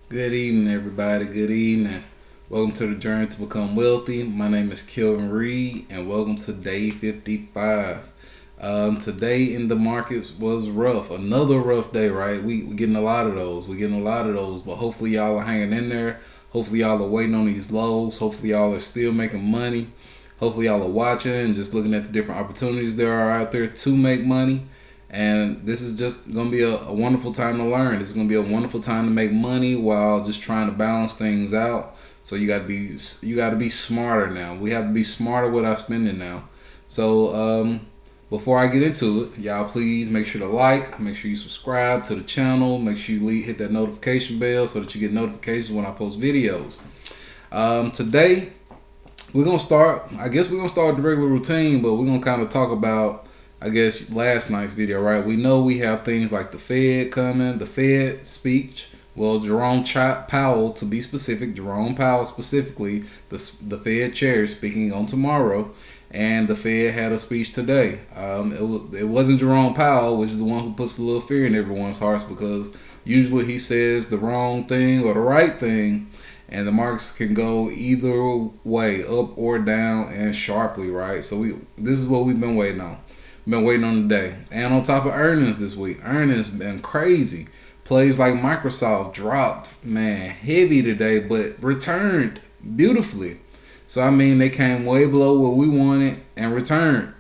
Good evening, everybody. Good evening. Welcome to the Journey to Become Wealthy. My name is Kelvin Reed, and welcome to day 55. Today in the markets was rough. Another rough day, right? We getting a lot of those. We getting a lot of those, but hopefully y'all are hanging in there. Hopefully y'all are waiting on these lows. Hopefully y'all are still making money. Hopefully y'all are watching, just looking at the different opportunities there are out there to make money. And this is just going to be a wonderful time to learn. It's going to be a wonderful time to make money while just trying to balance things out. So you got to be smarter now. We have to be smarter with our spending now. So before I get into it, y'all please make sure to like, make sure you subscribe to the channel, make sure you hit that notification bell so that you get notifications when I post videos. Today we're gonna start. I guess we're gonna start the regular routine, but we're gonna kind of talk about, I guess, last night's video, right? We know we have things like the Fed coming, the Fed speech. Well, Jerome Powell, to be specific, Jerome Powell specifically, the Fed chair is speaking on tomorrow, and the Fed had a speech today. It wasn't Jerome Powell, which is the one who puts a little fear in everyone's hearts, because usually he says the wrong thing or the right thing, and the markets can go either way, up or down, and sharply, right? So this is what we've been waiting on. Been waiting on the day. And on top of earnings this week, earnings been crazy. Plays like Microsoft dropped, man, heavy today, but returned beautifully. So I mean, they came way below what we wanted and returned.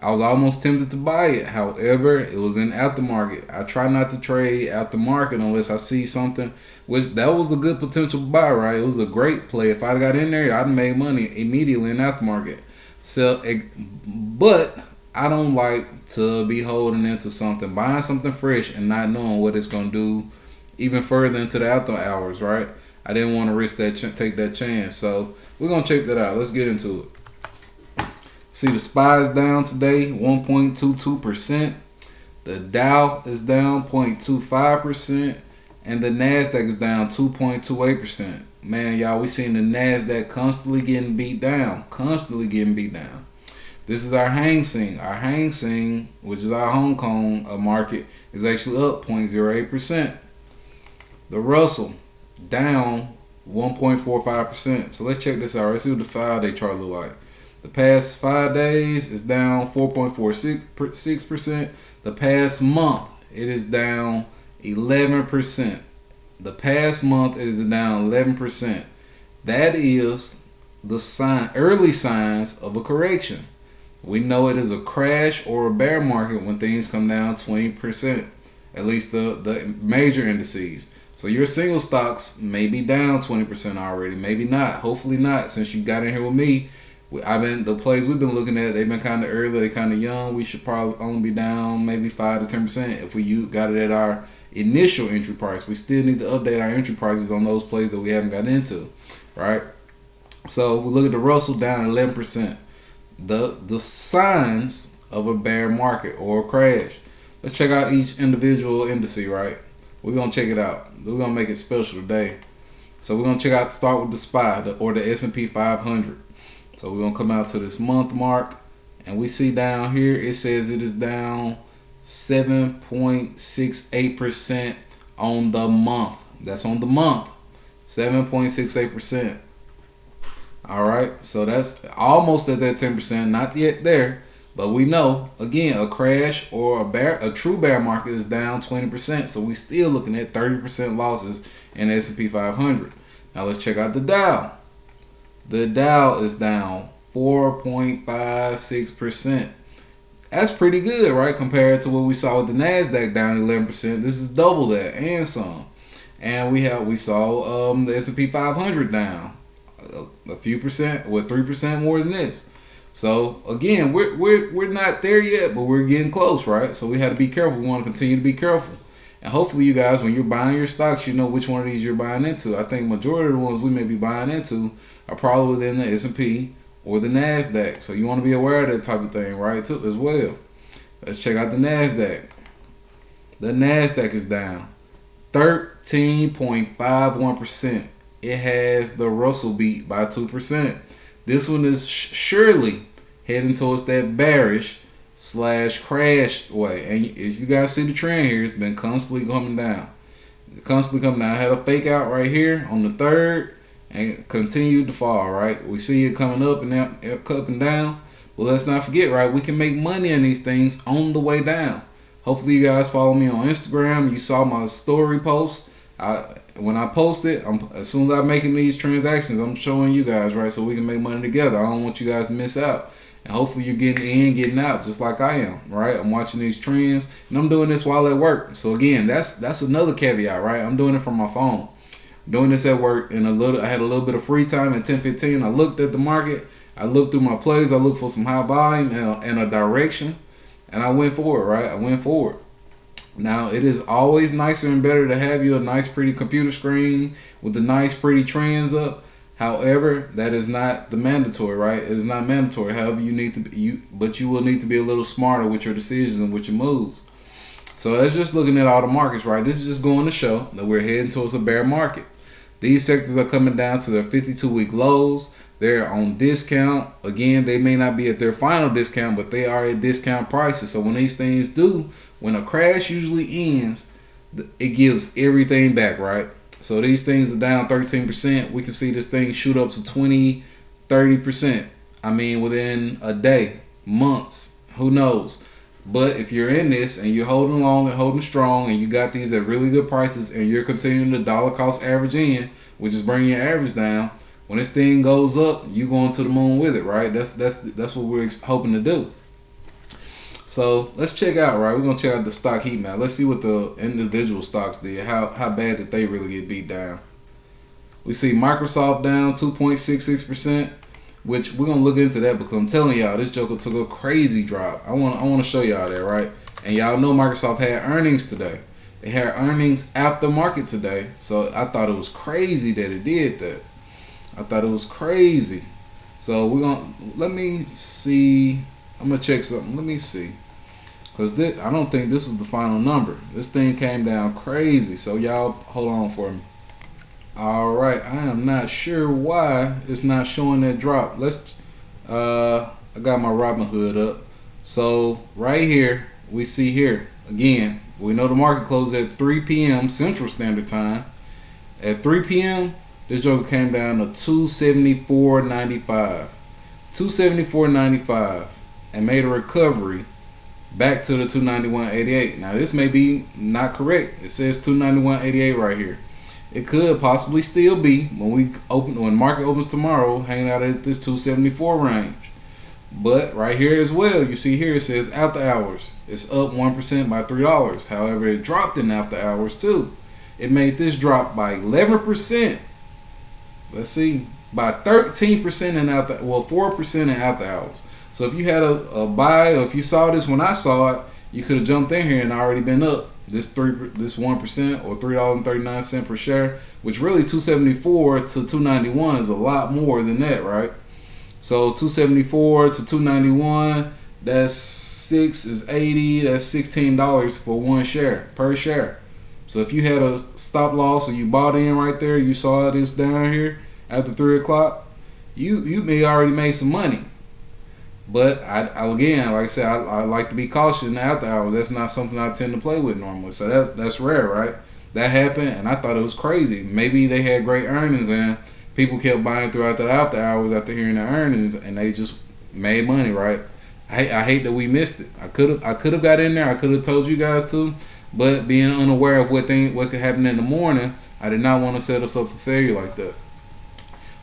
I was almost tempted to buy it. However, it was in aftermarket. I try not to trade aftermarket unless I see something, which that was a good potential buy, right? It was a great play. If I got in there, I'd made money immediately in aftermarket. So, but I don't like to be holding into something, buying something fresh and not knowing what it's going to do even further into the after hours, right? I didn't want to risk that, take that chance. So we're going to check that out. Let's get into it. See, the SPY is down today, 1.22%. The Dow is down 0.25%. And the NASDAQ is down 2.28%. Man, y'all, we seen the NASDAQ constantly getting beat down. This is our Hang Seng. Our Hang Seng, which is our Hong Kong market, is actually up 0.08%. The Russell, down 1.45%. So let's check this out. Let's see what the 5-day chart look like. The past 5 days is down 4.46%. The past month, it is down 11%. The past month, it is down 11%. That is the early signs of a correction. We know it is a crash or a bear market when things come down 20%, at least the major indices. So your single stocks may be down 20% already, maybe not, hopefully not. Since you got in here with me, the plays we've been looking at, they've been kind of early, they're kind of young. We should probably only be down maybe 5 to 10% if we got it at our initial entry price. We still need to update our entry prices on those plays that we haven't got into, right? So we look at the Russell down 11%. The signs of a bear market or a crash. Let's check out each individual indice, right? We're gonna check it out. We're gonna make it special today. So we're gonna start with the SPY or the S&P 500. So we're gonna come out to this month mark, and we see down here it says it is down 7.68% on the month. That's on the month, 7.68%. All right, so that's almost at that 10%, not yet there, but we know, again, a crash or a true bear market is down 20%, so we're still looking at 30% losses in the S&P 500. Now let's check out the Dow. The Dow is down 4.56%. That's pretty good, right, compared to what we saw with the NASDAQ down 11%. This is double that and some. And we saw the S&P 500 down a few percent, with 3% more than this. So again, we're not there yet, but we're getting close, right? So we had to be careful. We want to continue to be careful, and hopefully you guys, when you're buying your stocks, you know which one of these you're buying into. I think majority of the ones we may be buying into are probably within the S&P or the NASDAQ. So you want to be aware of that type of thing, right? Too, as well. Let's check out the NASDAQ. The NASDAQ is down 13.51%. It has the Russell beat by 2%. This one is surely heading towards that bearish / crash way. And if you guys see the trend here, it's been constantly coming down. constantly coming down. I had a fake out right here on the 3rd and continued to fall, right? We see it coming up and down, up and down. Well, let's not forget, right? We can make money on these things on the way down. Hopefully you guys follow me on Instagram. You saw my story post. When I post it, as soon as I'm making these transactions, I'm showing you guys, right? So we can make money together. I don't want you guys to miss out. And hopefully you're getting in, getting out, just like I am, right? I'm watching these trends, and I'm doing this while at work. So again, that's another caveat, right? I'm doing it from my phone. Doing this at work, and I had a little bit of free time at 10:15. I looked at the market. I looked through my plays. I looked for some high volume and a direction, and I went forward, right? I went forward. Now, it is always nicer and better to have you a nice, pretty computer screen with the nice, pretty trends up. However, that is not the mandatory, right? It is not mandatory. However, but you will need to be a little smarter with your decisions and with your moves. So that's just looking at all the markets, right? This is just going to show that we're heading towards a bear market. These sectors are coming down to their 52-week lows. They're on discount. Again, they may not be at their final discount, but they are at discount prices. So when these things do, when a crash usually ends, it gives everything back, right? So these things are down 13%. We can see this thing shoot up to 20, 30%. I mean, within a day, months, who knows? But if you're in this and you're holding long and holding strong and you got these at really good prices and you're continuing to dollar cost average in, which is bringing your average down, when this thing goes up, you going to the moon with it, right? That's what we're hoping to do. So let's check out, right? We're gonna check out the stock heat map. Let's see what the individual stocks did. How bad did they really get beat down? We see Microsoft down 2.66%, which we're gonna look into that because I'm telling y'all, this joker took a crazy drop. I want to show y'all that, right? And y'all know Microsoft had earnings today. They had earnings after market today, so I thought it was crazy that it did that. I thought it was crazy. So let me see. I'm gonna check something. Let me see, cause I don't think this was the final number. This thing came down crazy. So y'all hold on for me. All right, I am not sure why it's not showing that drop. I got my Robinhood up. So right here, we see here again. We know the market closed at 3 p.m. Central Standard Time. At 3 p.m. this joker came down to 274.95. 274.95. And made a recovery back to the 291.88. Now this may be not correct. It says 291.88 right here. It could possibly still be when market opens tomorrow, hanging out at this 274 range. But right here as well, you see here it says after hours. It's up 1% by $3. However, it dropped in after hours too. It made this drop by 11%. Let's see, by 13% in 4% in after hours. So if you had a buy, or if you saw this when I saw it, you could have jumped in here and already been up this 1% or $3.39 per share, which really 274 to 291 is a lot more than that, right? So 274 to 291, that's 6 is 80. That's $16 for one share per share. So if you had a stop loss or you bought in right there, you saw this down here after 3 o'clock, you may already made some money. But again, like I said, I like to be cautious in the after hours. That's not something I tend to play with normally. So that's rare, right? That happened, and I thought it was crazy. Maybe they had great earnings, and people kept buying throughout the after hours after hearing the earnings, and they just made money, right? I hate that we missed it. I could have got in there. I could have told you guys to, but being unaware of what could happen in the morning, I did not want to set us up for failure like that.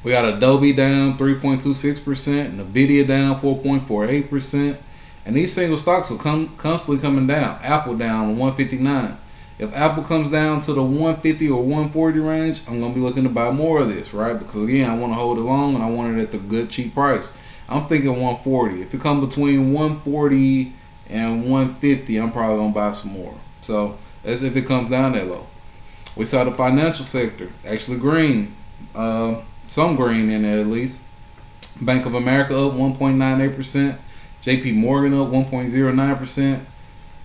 We got Adobe down 3.26%, Nvidia down 4.48%, and these single stocks are constantly coming down. Apple down 159. If Apple comes down to the 150 or 140 range, I'm gonna be looking to buy more of this, right? Because again, I want to hold it long and I want it at the good cheap price. I'm thinking 140. If it comes between 140 and 150, I'm probably gonna buy some more. So that's if it comes down that low. We saw the financial sector actually green. Some green in there at least. Bank of America up 1.98%. JP Morgan up 1.09%.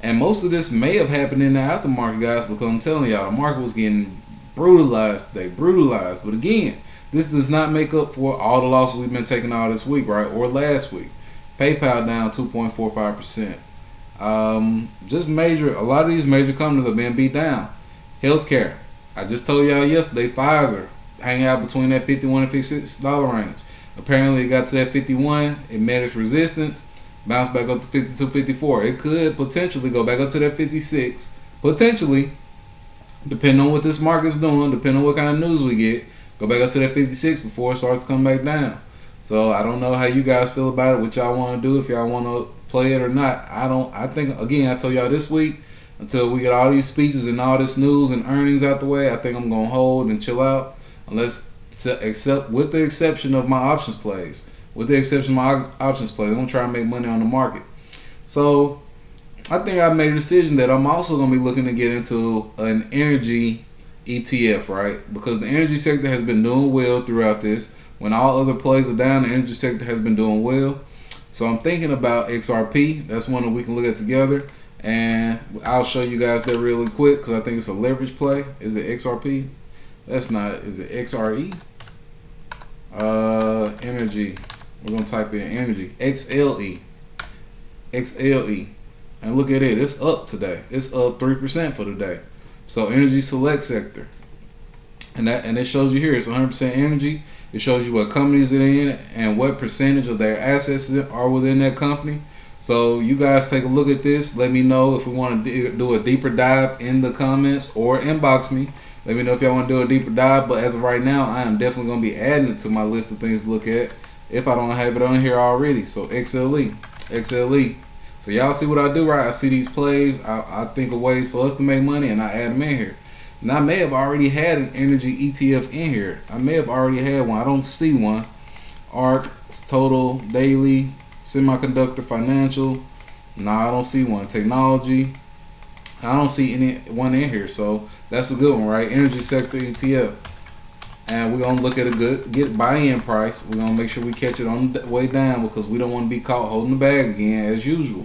And most of this may have happened in the aftermarket, guys, because I'm telling y'all, the market was getting brutalized today. Brutalized. But again, this does not make up for all the losses we've been taking all this week, right? Or last week. PayPal down 2.45%. A lot of these major companies are being beat down. Healthcare. I just told y'all yesterday, Pfizer hanging out between that $51 and $56 range. Apparently, it got to that 51. It met its resistance, bounced back up to 52, 54. It could potentially go back up to that 56. Potentially, depending on what this market's doing, depending on what kind of news we get, go back up to that 56 before it starts to come back down. So I don't know how you guys feel about it, what y'all want to do, if y'all want to play it or not. I think, again, I told y'all this week, until we get all these speeches and all this news and earnings out the way, I think I'm going to hold and chill out, except with the exception of my options plays. With the exception of my options plays, I'm going to try and make money on the market. So I think I made a decision that I'm also going to be looking to get into an energy ETF, right? Because the energy sector has been doing well throughout this. When all other plays are down, the energy sector has been doing well. So I'm thinking about XRP. That's one that we can look at together. And I'll show you guys that really quick because I think it's a leverage play. Is it XRP? That's not. Is it XRE? Energy. We're going to type in energy. XLE. XLE. And look at it. It's up today. It's up 3% for the day. So energy select sector. And it shows you here. It's 100% energy. It shows you what companies it's in and what percentage of their assets are within that company. So you guys take a look at this. Let me know if we want to do a deeper dive in the comments or inbox me. Let me know if y'all want to do a deeper dive. But as of right now, I am definitely going to be adding it to my list of things to look at if I don't have it on here already. So XLE. XLE. So y'all see what I do, right? I see these plays. I think of ways for us to make money, and I add them in here. And I may have already had an energy ETF in here. I may have already had one. I don't see one. ARC, Total, Daily, Semiconductor, Financial. No, I don't see one. Technology. I don't see one in here. So that's a good one, right? Energy sector ETF. And we're going to look at a good buy-in price. We're going to make sure we catch it on the way down because we don't want to be caught holding the bag again as usual.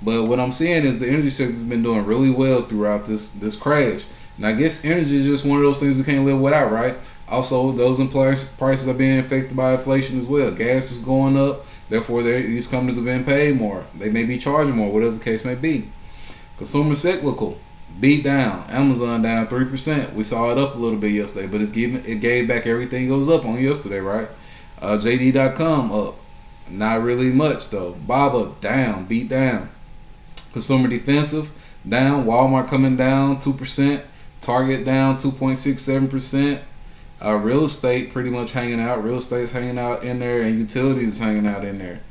But what I'm seeing is the energy sector has been doing really well throughout this crash. And I guess energy is just one of those things we can't live without, right? Also, those prices are being affected by inflation as well. Gas is going up. Therefore, these companies are being paid more. They may be charging more, whatever the case may be. Consumer cyclical, beat down. Amazon down 3%. We saw it up a little bit yesterday, but it gave back everything it was up on yesterday, right? JD.com up. Not really much, though. Baba down, beat down. Consumer defensive down. Walmart coming down 2%. Target down 2.67%. Real estate pretty much hanging out. Real estate's hanging out in there, and utilities is hanging out in there.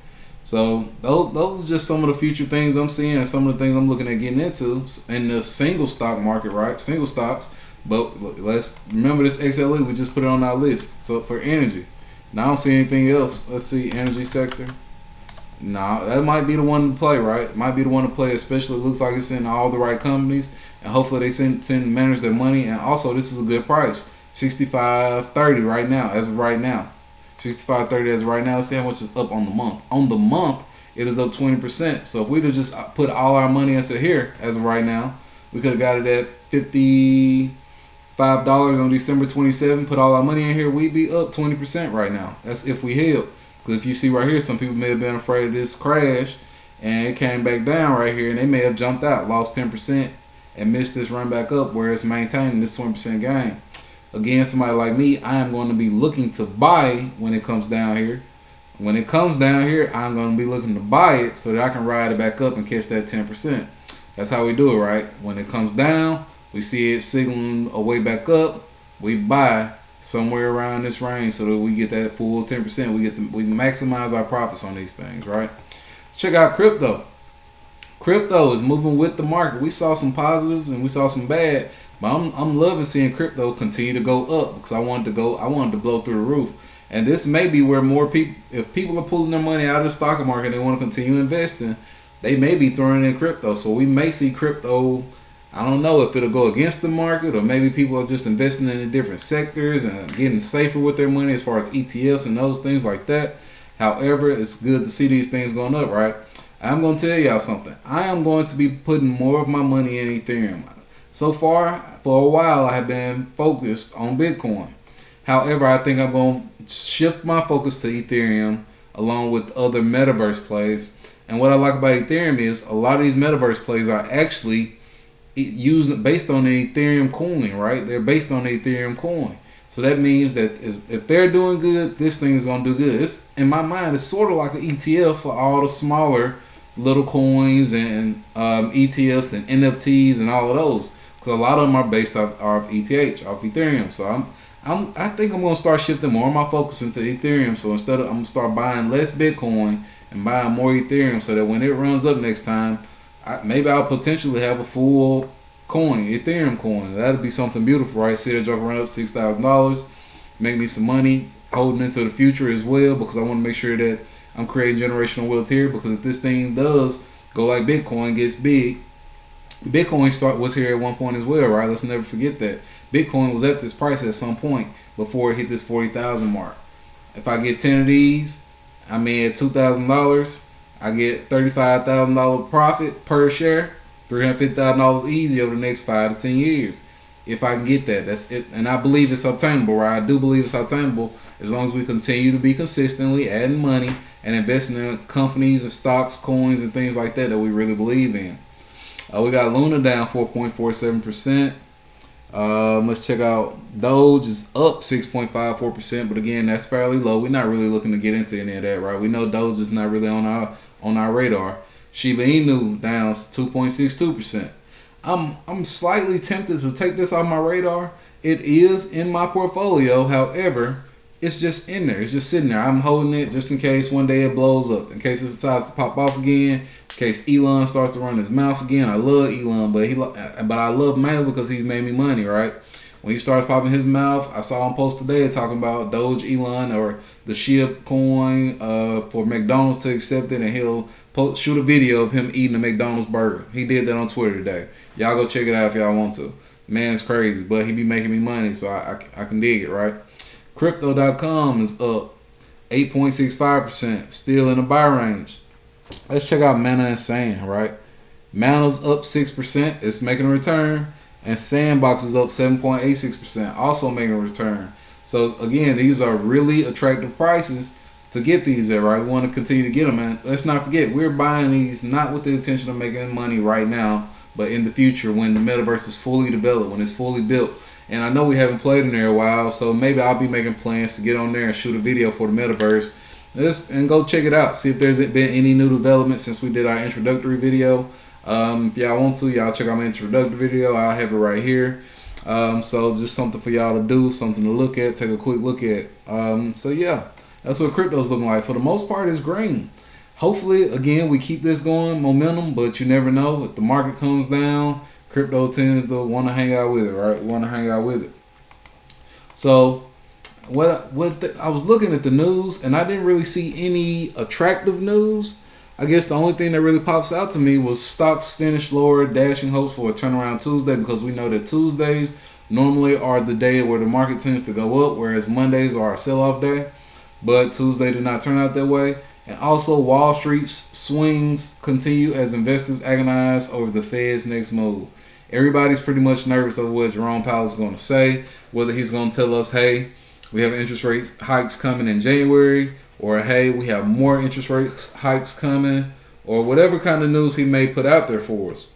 So those are just some of the future things I'm seeing and some of the things I'm looking at getting into in the single stock market, right? Single stocks. But let's remember this XLE. We just put it on our list. So for energy. Now I don't see anything else. Let's see, energy sector. Nah, that might be the one to play, right? Might be the one to play, especially it looks like it's in all the right companies. And hopefully they tend to manage their money. And also, this is a good price. $65.30 right now, as of right now. $65.30 as of right now. Let's see how much is up on the month. On the month, it is up 20%. So if we'd have just put all our money into here as of right now, we could have got it at $55 on December 27. Put all our money in here, we'd be up 20% right now. That's if we held. Because if you see right here, some people may have been afraid of this crash, and it came back down right here, and they may have jumped out, lost 10%, and missed this run back up where it's maintaining this 20% gain. Again, somebody like me, I am going to be looking to buy when it comes down here. When it comes down here, I'm going to be looking to buy it so that I can ride it back up and catch that 10%. That's how we do it, right? When it comes down, we see it signaling a way back up, we buy somewhere around this range so that we get that full 10%. We maximize our profits on these things, right? Let's check out crypto. Crypto is moving with the market. We saw some positives and we saw some bad, but I'm loving seeing crypto continue to go up because I wanted to blow through the roof. And this may be where more people, if people are pulling their money out of the stock market and they want to continue investing, they may be throwing in crypto. So we may see crypto. I don't know if it'll go against the market or maybe people are just investing in the different sectors and getting safer with their money as far as ETFs and those things like that. However, it's good to see these things going up, right? I'm going to tell y'all something. I am going to be putting more of my money in Ethereum. So far, for a while, I have been focused on Bitcoin. However, I think I'm going to shift my focus to Ethereum along with other metaverse plays. And what I like about Ethereum is a lot of these metaverse plays are actually using based on the Ethereum coin, right? They're based on the Ethereum coin. So that means that if they're doing good, this thing is gonna do good. It's, in my mind, it's sort of like an ETF for all the smaller little coins and ETFs and NFTs and all of those. Because a lot of them are based off ETH, off Ethereum. So I think I'm gonna start shifting more of my focus into Ethereum. So instead of, I'm gonna start buying less Bitcoin and buying more Ethereum, so that when it runs up next time, maybe I'll potentially have a full coin, Ethereum coin. That'd be something beautiful, right? See that drop around up $6,000, make me some money, holding into the future as well, because I want to make sure that I'm creating generational wealth here. Because if this thing does go like Bitcoin, gets big, Bitcoin was here at one point as well, right? Let's never forget that Bitcoin was at this price at some point before it hit this 40,000 mark. If I get 10 of these, I mean at $2,000, I get $35,000 profit per share, $350,000 easy over the next 5 to 10 years. If I can get that, that's it. And I believe it's obtainable, right? I do believe it's obtainable as long as we continue to be consistently adding money and investing in companies and stocks, coins, and things like that we really believe in. We got Luna down 4.47%. Let's check out Doge is up 6.54%, but again, that's fairly low. We're not really looking to get into any of that, right? We know Doge is not really on our radar. Shiba Inu down 2.62%. I'm slightly tempted to take this off my radar. It is in my portfolio, however, it's just in there. It's just sitting there. I'm holding it just in case one day it blows up, in case it decides to pop off again, in case Elon starts to run his mouth again. I love Elon, but I love mainly because he's made me money, right? When he starts popping his mouth, I saw him post today talking about Doge Elon or the SHIB coin for McDonald's to accept it, and he'll shoot a video of him eating a McDonald's burger. He did that on Twitter today. Y'all go check it out if y'all want to. Man's crazy, but he be making me money, so I can dig it, right? Crypto.com is up 8.65%, still in the buy range. Let's check out Mana and Sand, right? Mana's up 6%, it's making a return, and Sandbox is up 7.86%, also making a return. So again, these are really attractive prices to get these at, right? We want to continue to get them, and let's not forget, we're buying these not with the intention of making money right now, but in the future when the metaverse is fully developed, when it's fully built. And I know we haven't played in there a while, so maybe I'll be making plans to get on there and shoot a video for the metaverse. And go check it out. See if there's been any new developments since we did our introductory video. If y'all want to, y'all check out my introductory video. I'll have it right here. So just something for y'all to do, something to look at, take a quick look at. So yeah, that's what crypto's looking like. For the most part, it's green. Hopefully, again, we keep this going, momentum, but you never know. If the market comes down, crypto tends to want to hang out with it, right? Want to hang out with it. So I was looking at the news, and I didn't really see any attractive news. I guess the only thing that really pops out to me was stocks finished lower, dashing hopes for a turnaround Tuesday, because we know that Tuesdays normally are the day where the market tends to go up, whereas Mondays are a sell-off day. But Tuesday did not turn out that way. And also, Wall Street's swings continue as investors agonize over the Fed's next move. Everybody's pretty much nervous over what Jerome Powell is going to say, whether he's going to tell us, hey, we have interest rate hikes coming in January, or hey, we have more interest rate hikes coming, or whatever kind of news he may put out there for us.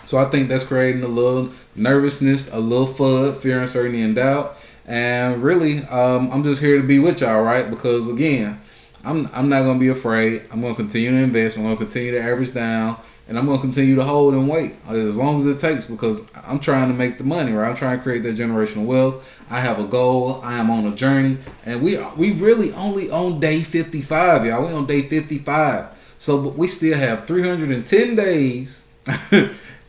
So I think that's creating a little nervousness, a little FUD, fear, uncertainty, and doubt. And really, I'm just here to be with y'all, right? Because again, I'm not going to be afraid. I'm going to continue to invest. I'm going to continue to average down. And I'm going to continue to hold and wait as long as it takes, because I'm trying to make the money, right? I'm trying to create that generational wealth. I have a goal. I am on a journey. And we really only on day 55, y'all. We on day 55. So we still have 310 days.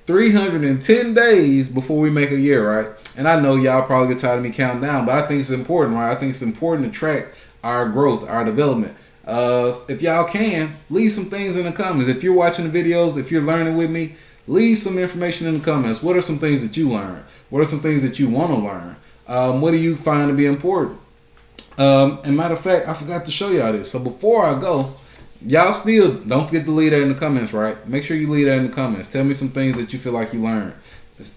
310 days before we make a year, right? And I know y'all probably get tired of me counting down, but I think it's important, right? I think it's important to track our growth, our development. If y'all can, leave some things in the comments. If you're watching the videos, if you're learning with me, leave some information in the comments. What are some things that you learn? What are some things that you want to learn? What do you find to be important? And matter of fact, I forgot to show y'all this. So before I go, y'all still don't forget to leave that in the comments, right? Make sure you leave that in the comments. Tell me some things that you feel like you learned.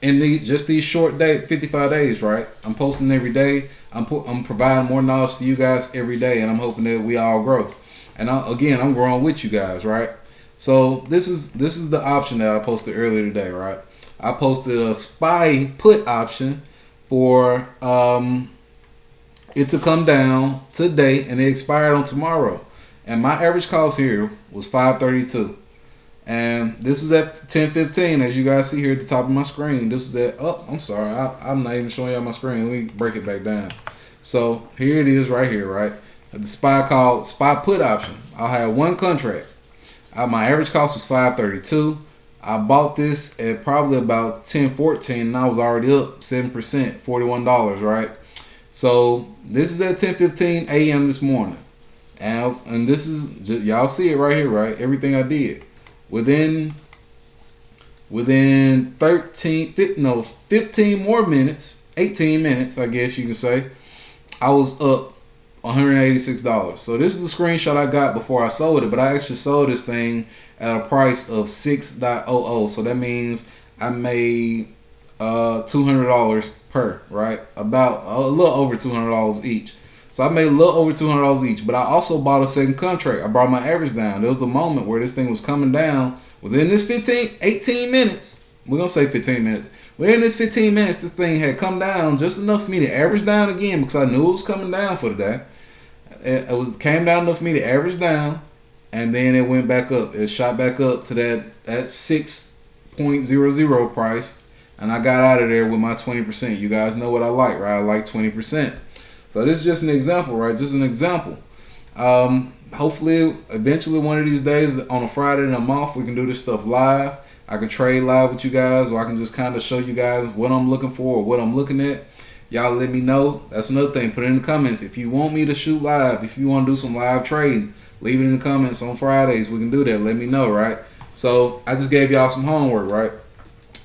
In these short 55 days, right? I'm posting every day. I'm providing more knowledge to you guys every day, and I'm hoping that we all grow. And I'm growing with you guys, right? So this is the option that I posted earlier today, right? I posted a SPY put option for it to come down today, and it expired on tomorrow. And my average cost here was $5.32. And this is at 10:15, as you guys see here at the top of my screen. This is at, oh, I'm sorry, I'm not even showing you on my screen. Let me break it back down. So here it is right here, right? The SPY called SPY put option. I'll have one contract. My average cost was $5.32. I bought this at probably about 10:14, and I was already up 7%, $41, right? So this is at 10:15 a.m. this morning. And this is, y'all see it right here, right? Everything I did. Within 15 more minutes, 18 minutes, I guess you could say, I was up $186. So this is the screenshot I got before I sold it, but I actually sold this thing at a price of 6.00. So that means I made $200 per, right? About a little over $200 each. So I made a little over $200 each, but I also bought a second contract. I brought my average down. There was a moment where this thing was coming down within this 18 minutes. We're going to say 15 minutes. Within this 15 minutes, this thing had come down just enough for me to average down again, because I knew it was coming down for the day. It came down enough for me to average down, and then it went back up. It shot back up to that 6.00 price, and I got out of there with my 20%. You guys know what I like, right? I like 20%. So this is just an example, right? Just an example. Hopefully, eventually one of these days on a Friday in a month, we can do this stuff live. I can trade live with you guys, or I can just kind of show you guys what I'm looking for or what I'm looking at. Y'all let me know. That's another thing. Put it in the comments. If you want me to shoot live, if you want to do some live trading, leave it in the comments on Fridays. We can do that. Let me know, right? So I just gave y'all some homework, right?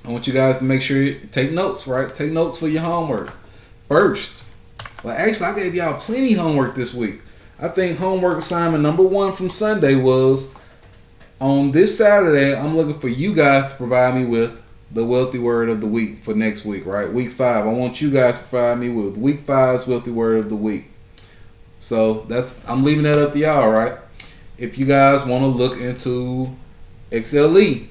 I want you guys to make sure you take notes, right? Take notes for your homework. First, well, actually, I gave y'all plenty homework this week. I think homework assignment number 1 from Sunday was, on this Saturday, I'm looking for you guys to provide me with the wealthy word of the week for next week, right? Week 5. I want you guys to provide me with week 5's wealthy word of the week. So I'm leaving that up to y'all, right? If you guys want to look into XLE,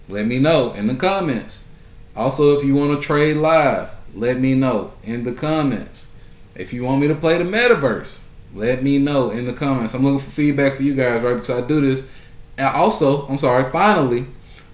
let me know in the comments. Also, if you want to trade live, let me know in the comments. If you want me to play the metaverse, let me know in the comments. I'm looking for feedback for you guys, right? Because I do this. And also, finally,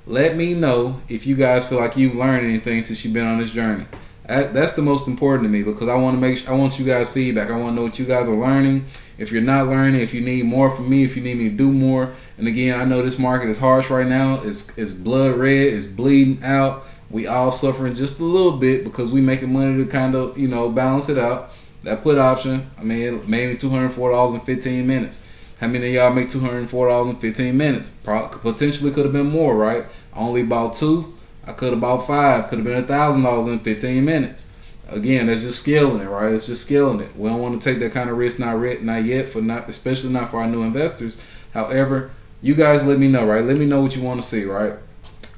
let me know if you guys feel like you've learned anything since you've been on this journey. That's the most important to me, because I want you guys' feedback. I want to know what you guys are learning. If you're not learning, if you need more from me, if you need me to do more. And again, I know this market is harsh right now. It's blood red. It's bleeding out. We all suffering just a little bit because we making money to kind of, balance it out. That put option, I mean, it made me $204 in 15 minutes. How many of y'all make $204 in 15 minutes? Potentially could have been more, right? I only bought 2. I could have bought 5. Could have been $1,000 in 15 minutes. Again, that's just scaling it, right? It's just scaling it. We don't want to take that kind of risk, not yet, especially not for our new investors. However, you guys let me know, right? Let me know what you want to see, right?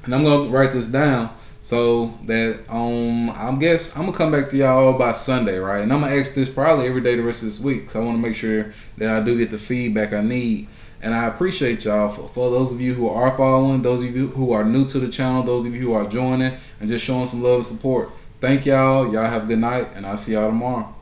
And I'm gonna write this down so that I guess I'm gonna come back to y'all by Sunday, right? And I'm gonna ask this probably every day the rest of this week, so I want to make sure that I do get the feedback I need. And I appreciate y'all for those of you who are following, those of you who are new to the channel, those of you who are joining and just showing some love and support. Thank y'all. Y'all have a good night, and I'll see y'all tomorrow.